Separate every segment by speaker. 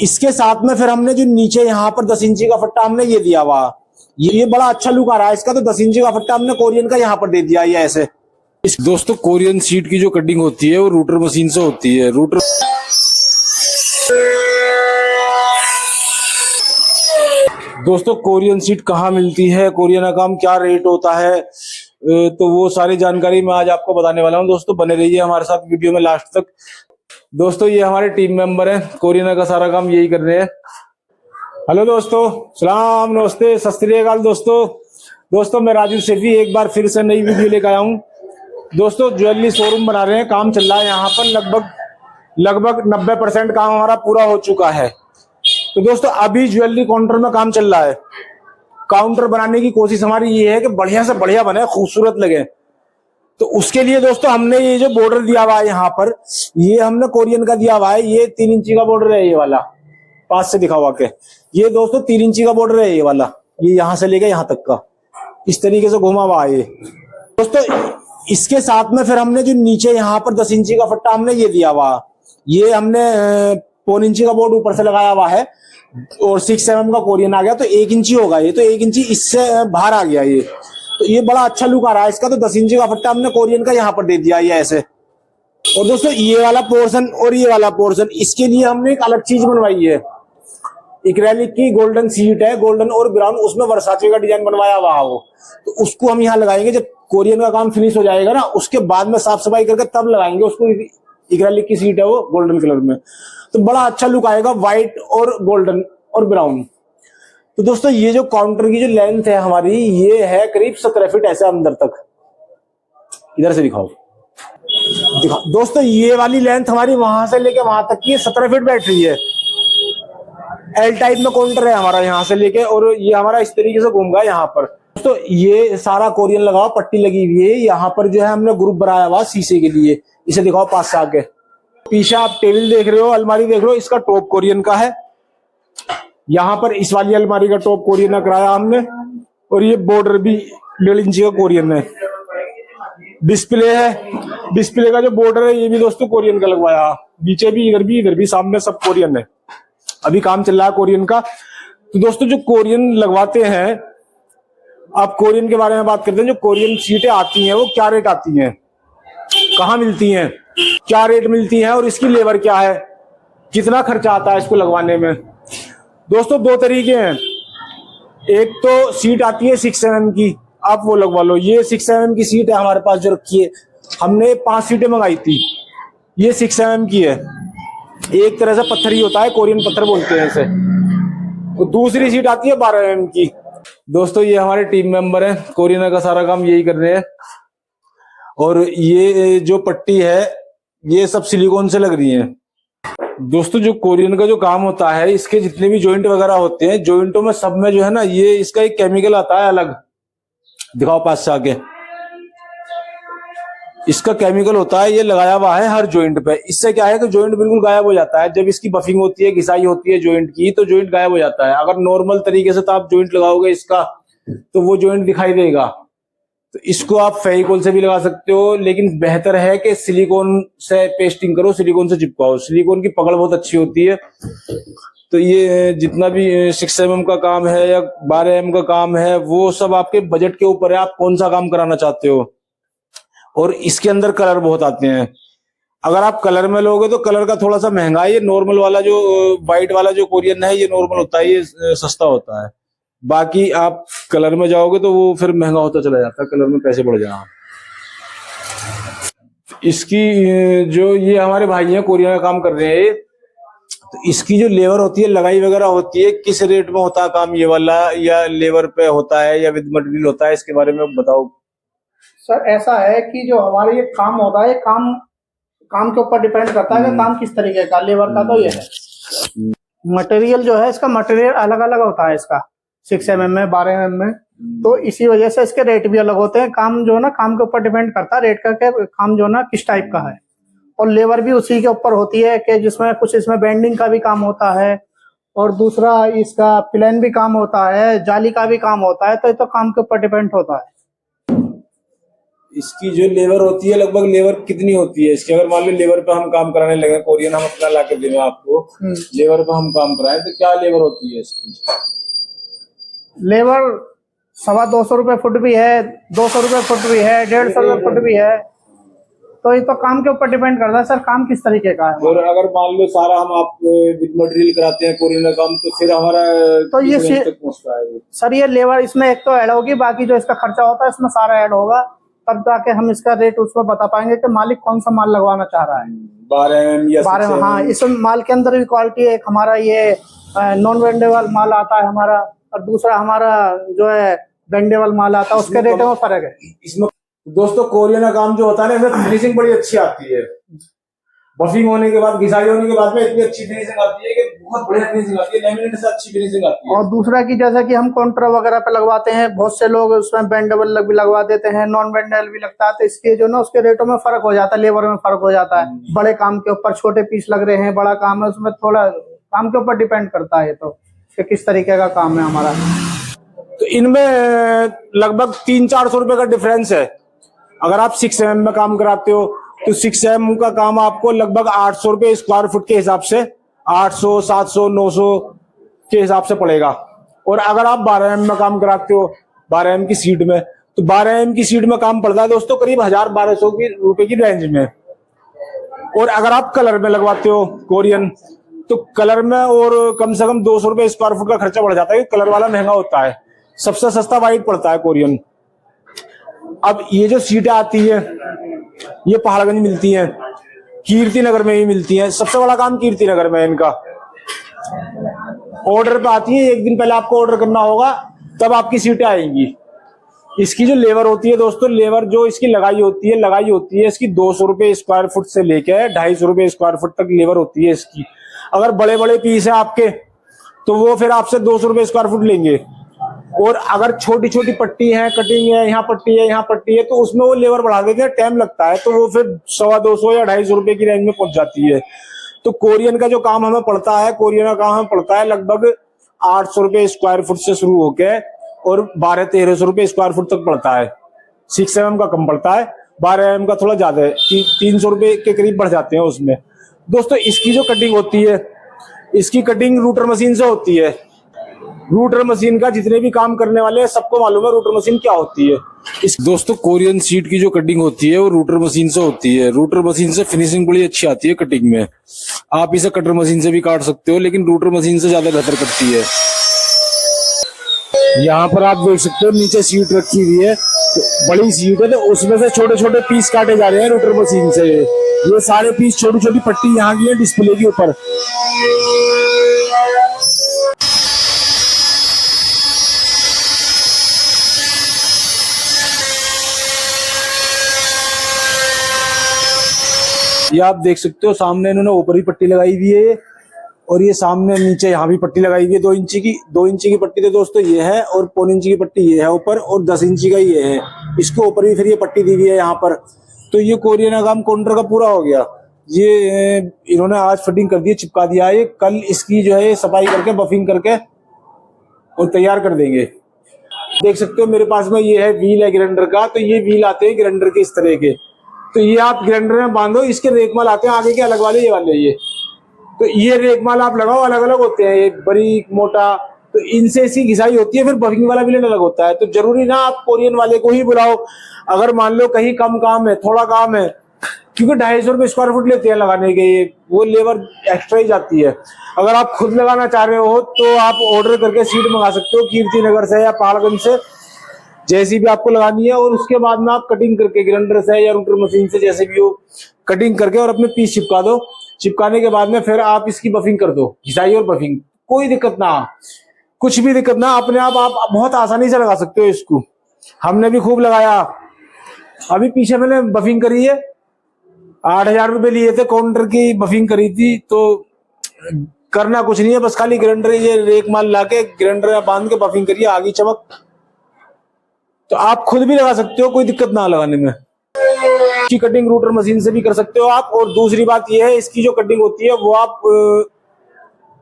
Speaker 1: इसके साथ में फिर हमने जो नीचे यहाँ पर 10 इंची का फट्टा हमने ये दिया हुआ, ये बड़ा अच्छा लुक आ रहा है इसका। तो 10 इंची का फट्टा हमने कोरियन का यहाँ पर दे दिया ये ऐसे।
Speaker 2: दोस्तों कोरियन सीट की जो कटिंग होती है वो रूटर मशीन से होती है। रूटर दोस्तों कोरियन सीट कहाँ मिलती है, कोरियन का काम क्या रेट होता है, तो वो सारी जानकारी मैं आज आपको बताने वाला हूँ। दोस्तों बने रहिए हमारे साथ वीडियो में लास्ट तक। दोस्तों ये हमारे टीम मेंबर हैं, कोरियन का सारा काम यही कर रहे हैं। हेलो दोस्तों, सलाम, नमस्ते, सत श्री अकाल। दोस्तों मैं राजू सेठी एक बार फिर से नई वीडियो लेकर आया हूँ। दोस्तों ज्वेलरी शोरूम बना रहे हैं, काम चल रहा है यहाँ पर। लगभग 90% काम हमारा पूरा हो चुका है। तो दोस्तों अभी ज्वेलरी काउंटर में काम चल रहा है। काउंटर बनाने की कोशिश हमारी ये है कि बढ़िया से बढ़िया बने, खूबसूरत लगे। तो उसके लिए दोस्तों हमने ये जो बॉर्डर दिया हुआ है यहाँ पर, ये हमने कोरियन का दिया हुआ है। ये 3 इंची का बॉर्डर है, ये वाला पास से दिखा हुआ के। ये दोस्तों 3 इंची का बॉर्डर है, ये वाला, ये यहाँ से लेके यहाँ तक का इस तरीके से घुमा हुआ है ये। दोस्तों इसके साथ में फिर हमने जो नीचे यहाँ पर 10 इंची का फट्टा हमने ये दिया हुआ, ये हमने 1.25 इंची का बोर्ड ऊपर से लगाया हुआ है और 6 mm का कोरियन आ गया। तो 1 इंची होगा ये, तो 1 इंची इससे बाहर आ गया ये। तो ये बड़ा अच्छा लुक आ रहा है इसका। तो 10 इंची का फट्टा हमने कोरियन का यहाँ पर दे दिया ये ऐसे। और दोस्तों ये वाला पोर्शन और ये वाला पोर्शन, इसके लिए हमने एक अलग चीज बनवाई है। एक्रेलिक की गोल्डन सीट है, गोल्डन और ब्राउन, उसमें वर्साचे का डिजाइन बनवाया हुआ है वो। तो उसको हम यहाँ लगाएंगे जब कोरियन का काम फिनिश हो जाएगा ना, उसके बाद में साफ सफाई करके तब लगाएंगे उसको। एक्रेलिक की सीट है वो, गोल्डन कलर में, तो बड़ा अच्छा लुक आएगा, व्हाइट और गोल्डन और ब्राउन। तो दोस्तों ये जो काउंटर की जो लेंथ है हमारी, ये है करीब 17 फीट ऐसे अंदर तक। इधर से दिखाओ दोस्तों, ये वाली लेंथ हमारी वहां से लेके वहां तक की 17 फीट बैठ रही है। एल टाइप में काउंटर है हमारा यहाँ से लेके, और ये हमारा इस तरीके से घूमगा यहाँ पर। दोस्तों ये सारा कोरियन लगा हुआ, पट्टी लगी हुई है। यहाँ पर जो है हमने ग्रुप बनाया हुआ शीशे के लिए। इसे दिखाओ पास से आके। पीछे आप टेबल देख रहे हो, अलमारी देख रहे हो, इसका टॉप कोरियन का है। यहाँ पर इस वाली अलमारी का टॉप कोरियन का कराया हमने, और ये बॉर्डर भी 1.5 इंची का कोरियन है। डिस्प्ले है, डिस्प्ले का जो बॉर्डर है ये भी दोस्तों कोरियन का लगवाया। नीचे भी, इधर भी, सामने सब कोरियन है। अभी काम चल रहा है कोरियन का। तो दोस्तों जो कोरियन लगवाते हैं, आप कोरियन के बारे में बात करते हैं। जो कोरियन सीटें आती हैं वो क्या रेट आती हैं, कहाँ मिलती हैं, क्या रेट मिलती हैं, और इसकी लेबर क्या है, कितना खर्चा आता है इसको लगवाने में। दोस्तों 2 तरीके हैं। एक तो सीट आती है 6 mm की, आप वो लगवा लो। ये 6 mm की सीट है हमारे पास जो रखी है, हमने 5 सीटें मंगाई थी। ये 6 mm की है, एक तरह से पत्थर ही होता है, कोरियन पत्थर बोलते हैं इसे। तो दूसरी सीट आती है 12 mm की। दोस्तों ये हमारे टीम मेंबर हैं, कोरियन का सारा काम यही कर रहे हैं। और ये जो पट्टी है ये सब सिलिकॉन से लग रही है। दोस्तों जो कोरियन का जो काम होता है, इसके जितने भी जॉइंट वगैरह होते हैं, जॉइंटों में सब में जो है ना, ये इसका एक केमिकल आता है अलग। दिखाओ पास से आके। इसका केमिकल होता है, ये लगाया हुआ है हर जॉइंट पे। इससे क्या है कि जॉइंट बिल्कुल गायब हो जाता है। जब इसकी बफिंग होती है, घिसाई होती है जॉइंट की, तो जॉइंट गायब हो जाता है। अगर नॉर्मल तरीके से तो आप जॉइंट लगाओगे इसका, तो वो जॉइंट दिखाई देगा। तो इसको आप फेविकोल से भी लगा सकते हो, लेकिन बेहतर है कि सिलिकॉन से पेस्टिंग करो, सिलिकॉन से चिपकाओ। सिलिकॉन की पकड़ बहुत अच्छी होती है। तो ये जितना भी 6 mm का काम है या 12 mm का काम है, वो सब आपके बजट के ऊपर है, आप कौन सा काम कराना चाहते हो। और इसके अंदर कलर बहुत आते हैं। अगर आप कलर में लोगे तो कलर का थोड़ा सा महंगा है। ये नॉर्मल वाला जो व्हाइट वाला जो कोरियन है, ये नॉर्मल होता है, ये सस्ता होता है। बाकी आप कलर में जाओगे तो वो फिर महंगा होता चला जाता है, कलर में पैसे बढ़ जाएंगे। इसकी जो ये हमारे भाई हैं कोरियन का काम कर रहे हैं, तो इसकी जो लेबर होती है, लगाई वगैरह होती है, किस रेट में होता है काम ये वाला, या लेबर पे होता है या विद मटेरियल होता है, इसके बारे में बताओ।
Speaker 3: सर ऐसा है कि जो हमारे ये काम होता है, काम के ऊपर डिपेंड करता है कि काम किस तरीके का। लेबर का तो ये है, मटेरियल जो है इसका मटेरियल अलग अलग होता है इसका, 6 mm में, 12 mm में। तो इसी वजह से इसके रेट भी अलग होते हैं। काम जो है ना, काम के ऊपर डिपेंड करता है रेट का, कि काम जो है ना किस टाइप का है। और लेबर भी उसी के ऊपर होती है, कि जिसमें कुछ इसमें बेंडिंग का भी काम होता है, और दूसरा इसका प्लेन भी काम होता है, जाली का भी काम होता है। तो ये तो काम के ऊपर डिपेंड होता है।
Speaker 2: इसकी जो लेबर होती है, लगभग लेबर कितनी होती है इसकी? अगर मान लो लेबर पे हम काम कराने लगे, कोरियन हम अपना ला के देंगे आपको, लेबर पे हम काम कराएं तो क्या लेबर होती है इसकी?
Speaker 3: लेबर 250 रुपये फुट भी है, 200 रुपये फुट भी है, 150 रुपये फुट भी है। तो ये तो काम के ऊपर डिपेंड करता है सर, काम किस तरीके का है।
Speaker 2: और अगर मान लो सारा हम आप विद मटेरियल कराते हैं कोरियन का काम, तो फिर हमारा
Speaker 3: तो ये
Speaker 2: किस रेंज तक पहुंचता है?
Speaker 3: सर ये लेबर इसमें एक तो ऐड होगी, बाकी जो इसका खर्चा होता है इसमें सारा ऐड होगा, तब जाके हम इसका रेट उसमें बता पाएंगे कि मालिक कौन सा माल लगवाना चाह रहा है।
Speaker 2: 12 या
Speaker 3: 12 हाँ, इस माल के अंदर भी क्वालिटी है। एक हमारा ये नॉन वेंडेबल माल आता है हमारा, और दूसरा हमारा जो है वेंडेबल माल आता है, उसके रेट में फर्क है।
Speaker 2: इसमें दोस्तों कोरियन का काम जो होता है ना, इसमें फिनिशिंग बड़ी अच्छी आती है। बफिंग होने के बाद, घिसाई होने के बाद में इतनी अच्छी फिनिशिंग आती है कि बहुत बढ़िया फिनिशिंग आती है, लैमिनेट से अच्छी फिनिशिंग आती है।
Speaker 3: और दूसरा की जैसा कि हम काउंटर वगैरह पे लगवाते हैं, बहुत से लोग उसमें बेंडेबल भी लगवा देते हैं, नॉन बेंडेबल भी लगता है, तो इसके जो ना उसके रेटों में फर्क हो जाता है, लेबर में फर्क हो जाता है। बड़े काम के ऊपर छोटे पीस लग रहे हैं, बड़ा काम है, उसमें थोड़ा काम के ऊपर डिपेंड करता है तो कि किस तरीके का काम है हमारा।
Speaker 2: तो इनमें लगभग 300-400 रुपए का डिफरेंस है। अगर आप 6 mm में काम कराते हो तो 6 mm का काम आपको लगभग 800 रुपए स्क्वायर फुट के हिसाब से, 800, 700, 900 के हिसाब से पड़ेगा। और अगर आप 12 mm में काम कराते हो 12 mm की सीट में, तो 12 mm की सीट में काम पड़ता है दोस्तों करीब 1000-1200 रुपए की रेंज में। और अगर आप कलर में लगवाते हो कोरियन, तो कलर में और कम से कम 200 रुपए स्क्वायर फुट का खर्चा बढ़ जाता है, कलर वाला महंगा होता है। सबसे सस्ता वाइट पड़ता है कोरियन। अब ये जो सीटें आती है ये पहाड़गंज मिलती हैं, कीर्ति नगर में ही मिलती हैं। सबसे बड़ा काम कीर्ति नगर में है इनका। ऑर्डर पे आती है, एक दिन पहले आपको ऑर्डर करना होगा, तब आपकी सीटें आएंगी। इसकी जो लेबर होती है दोस्तों, लेबर जो इसकी लगाई होती है इसकी 200 रुपए स्क्वायर फुट से लेकर 250 रुपए स्क्वायर फुट तक लेबर होती है इसकी। अगर बड़े बड़े पीस है आपके तो वो फिर आपसे 200 रुपए स्क्वायर फुट लेंगे। और अगर छोटी छोटी पट्टी है, कटिंग है, यहाँ पट्टी है, यहाँ पट्टी है, तो उसमें वो लेबर बढ़ा देते हैं, टाइम लगता है, तो वो फिर 250 या 250 रुपए की रेंज में पहुंच जाती है। तो कोरियन का जो काम हमें पड़ता है, कोरियन का काम हमें पड़ता है लगभग 800 रुपए स्क्वायर फुट से शुरू होके और 1200-1300 रुपए स्क्वायर फुट तक पड़ता है। 6 mm का कम पड़ता है, 12 mm का थोड़ा ज्यादा है, 300 रुपए के करीब बढ़ जाते हैं उसमें। दोस्तों इसकी जो कटिंग होती है, इसकी कटिंग रूटर मशीन से होती है। रूटर मशीन का जितने भी काम करने वाले हैं सबको मालूम है रूटर मशीन क्या होती है। इस दोस्तों कोरियन सीट की जो कटिंग होती है वो रूटर मशीन से होती है। रूटर मशीन से फिनिशिंग बड़ी अच्छी आती है कटिंग में। आप इसे कटर मशीन से भी काट सकते हो, लेकिन रूटर मशीन से ज्यादा बेहतर कटती है। यहाँ पर आप देख सकते हो नीचे सीट रखी हुई है, तो बड़ी सीट है, तो उसमें से छोटे छोटे पीस काटे जा रहे हैं रूटर मशीन से। ये सारे पीस छोटी छोटी पट्टी यहाँ की है डिस्प्ले के ऊपर। ये आप देख सकते हो सामने इन्होंने ऊपर ही पट्टी लगाई हुई है, और ये सामने नीचे यहाँ भी पट्टी लगाई हुई है 2 इंची की। 2 इंची की पट्टी तो दोस्तों ये है, और 1.25 इंची की पट्टी ये है ऊपर, और 10 इंची का ये है। इसके ऊपर भी फिर ये पट्टी दी हुई है यहाँ पर। तो ये कोरियन का काम काउंटर का पूरा हो गया। ये इन्होंने आज फिटिंग कर दी, चिपका दिया है। कल इसकी जो है सफाई करके, बफिंग करके और तैयार कर देंगे। देख सकते हो मेरे पास में ये है व्हील है ग्राइंडर का। तो ये व्हील आते हैं ग्राइंडर के इस तरह के, तो ये आप ग्राइंडर में बांधो। इसके रेकमाल आते हैं आगे के अलग वाले, ये वाले ये। तो ये रेकमाल आप लगाओ, अलग अलग होते हैं, ये बारीक मोटा, तो इनसे इसकी घिसाई होती है। फिर बफिंग वाला भी अलग होता है। तो जरूरी ना आप कोरियन वाले को ही बुलाओ। अगर मान लो कहीं कम काम है, थोड़ा काम है, क्योंकि 250 रुपए स्क्वायर फुट लेते हैं लगाने के, ये वो लेबर एक्स्ट्रा ही जाती है। अगर आप खुद लगाना चाह रहे हो तो आप ऑर्डर करके सीट मंगा सकते हो कीर्ति नगर से या पहाड़गंज से, जैसी भी आपको लगानी है। और उसके बाद में आप कटिंग करके ग्राइंडर से या रूटर मशीन से, जैसे भी हो, कटिंग करके और अपने पीस चिपका दो। चिपकाने के बाद में फिर आप इसकी बफिंग कर दो, घिसाई और बफिंग, कोई दिक्कत ना, कुछ भी दिक्कत ना, अपने आप बहुत आसानी से लगा सकते हो इसको। हमने भी खूब लगाया। अभी पीछे मैंने बफिंग करी है, 8000 रुपए लिए थे, काउंटर की बफिंग करी थी। तो करना कुछ नहीं है, बस खाली ग्राइंडर ये रेक माल लाके ग्राइंडर बांध के बफिंग करिए, आगे चमक। तो आप खुद भी लगा सकते हो, कोई दिक्कत ना लगाने में। इसकी कटिंग रूटर मशीन से भी कर सकते हो आप। और दूसरी बात यह है, इसकी जो कटिंग होती है वो आप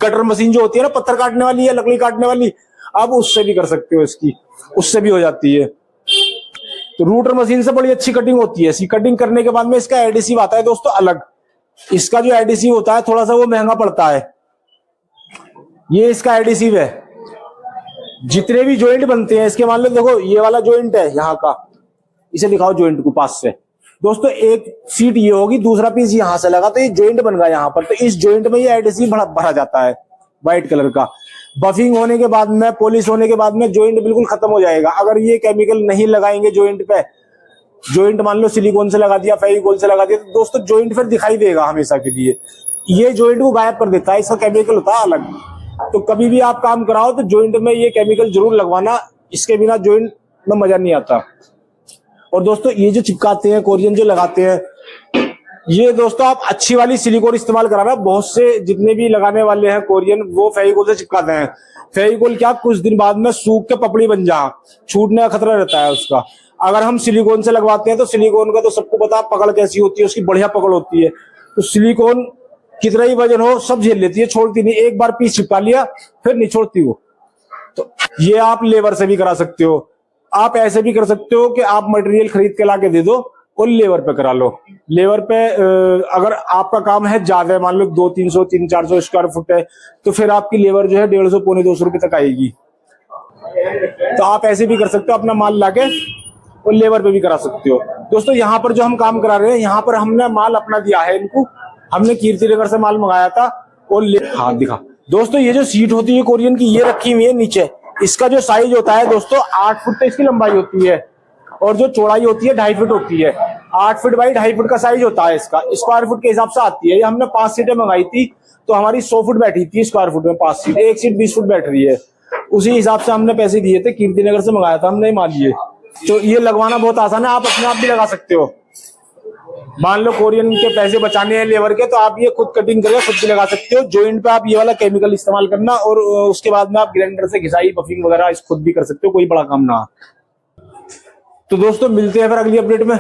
Speaker 2: कटर मशीन जो होती है ना, पत्थर काटने वाली या लकड़ी काटने वाली, आप उससे भी कर सकते हो। इसकी उससे भी हो जाती है। तो रूटर मशीन से बड़ी अच्छी कटिंग होती है। इसकी कटिंग करने के बाद में इसका एडिसिव आता है दोस्तों अलग। इसका जो एडिसिव होता है थोड़ा सा वो महंगा पड़ता है। ये इसका एडिसिव है। जितने भी जॉइंट बनते हैं इसके, मान लो देखो ये वाला जॉइंट है यहाँ का, इसे दिखाओ जॉइंट को पास से। दोस्तों एक सीट ये होगी, दूसरा पीस यहाँ से लगा, तो ये जॉइंट बन गया यहाँ पर। तो इस जॉइंट में ये एडिसिव भरा जाता है व्हाइट कलर का। बफिंग होने के बाद में, पॉलिश होने के बाद में जॉइंट बिल्कुल खत्म हो जाएगा। अगर ये केमिकल नहीं लगाएंगे जॉइंट पे, जॉइंट मान लो सिलिकॉन से लगा दिया, फेविकोल से लगा दिया, तो दोस्तों जॉइंट फिर दिखाई देगा हमेशा के लिए। ये जॉइंट को गायब कर देता है, इसका केमिकल होता है अलग। तो कभी भी आप काम कराओ तो जॉइंट में ये केमिकल जरूर लगवाना, इसके बिना जॉइंट में मजा नहीं आता। और दोस्तों ये जो चिपकाते हैं कोरियन जो लगाते हैं, ये दोस्तों आप अच्छी वाली सिलिकॉन इस्तेमाल कराना। बहुत से जितने भी लगाने वाले हैं कोरियन वो फेविकोल से चिपकाते हैं। फेविकोल क्या कुछ दिन बाद में सूख के पपड़ी बन जा, छूटने का खतरा रहता है उसका। अगर हम सिलिकॉन से लगवाते हैं तो सिलिकॉन का तो सबको पता है पकड़ कैसी होती है, उसकी बढ़िया पकड़ होती है। तो सिलिकॉन कितना ही वजन हो सब झेल लेती है, छोड़ती नहीं। एक बार पीस चिपका लिया फिर नहीं छोड़ती वो। तो ये आप लेबर से भी करा सकते हो। आप ऐसे भी कर सकते हो कि आप मटेरियल खरीद के लाके दे दो और लेबर पे करा लो। लेबर पे अगर आपका काम है ज्यादा, मान लो 200-300 300-400 स्क्वायर फुट है, तो फिर आपकी लेबर जो है 150-200 रुपए तक आएगी। तो आप ऐसे भी कर सकते हो, अपना माल लाके और लेबर पे भी करा सकते हो। दोस्तों यहाँ पर जो हम काम करा रहे हैं, यहाँ पर हमने माल अपना दिया है इनको। हमने कीर्ति नगर से माल मंगाया था और हाँ दिखा दोस्तों, ये जो सीट होती है कोरियन की, ये रखी हुई है नीचे। इसका जो साइज होता है दोस्तों 8 फुट तो इसकी लंबाई होती है, और जो चौड़ाई होती है 2.5 फुट होती है। 8 फुट बाई 2.5 फुट का साइज होता है इसका, स्क्वायर फुट के हिसाब से आती है। ये हमने 5 सीटें मंगाई थी, तो हमारी 100 फुट बैठी थी स्क्वायर फुट में। 5 सीट, एक सीट 20 फुट बैठ रही है। उसी हिसाब से हमने पैसे दिए थे, कीर्ति नगर से मंगाया था हमने माल। ये तो ये लगवाना बहुत आसान है, आप अपने आप भी लगा सकते हो। मान लो कोरियन के पैसे बचाने हैं लेबर के, तो आप ये खुद कटिंग करके खुद भी लगा सकते हो। जॉइंट पे आप ये वाला केमिकल इस्तेमाल करना, और उसके बाद में आप ग्राइंडर से घिसाई बफिंग वगैरह खुद भी कर सकते हो, कोई बड़ा काम ना। तो दोस्तों मिलते हैं फिर अगली अपडेट में।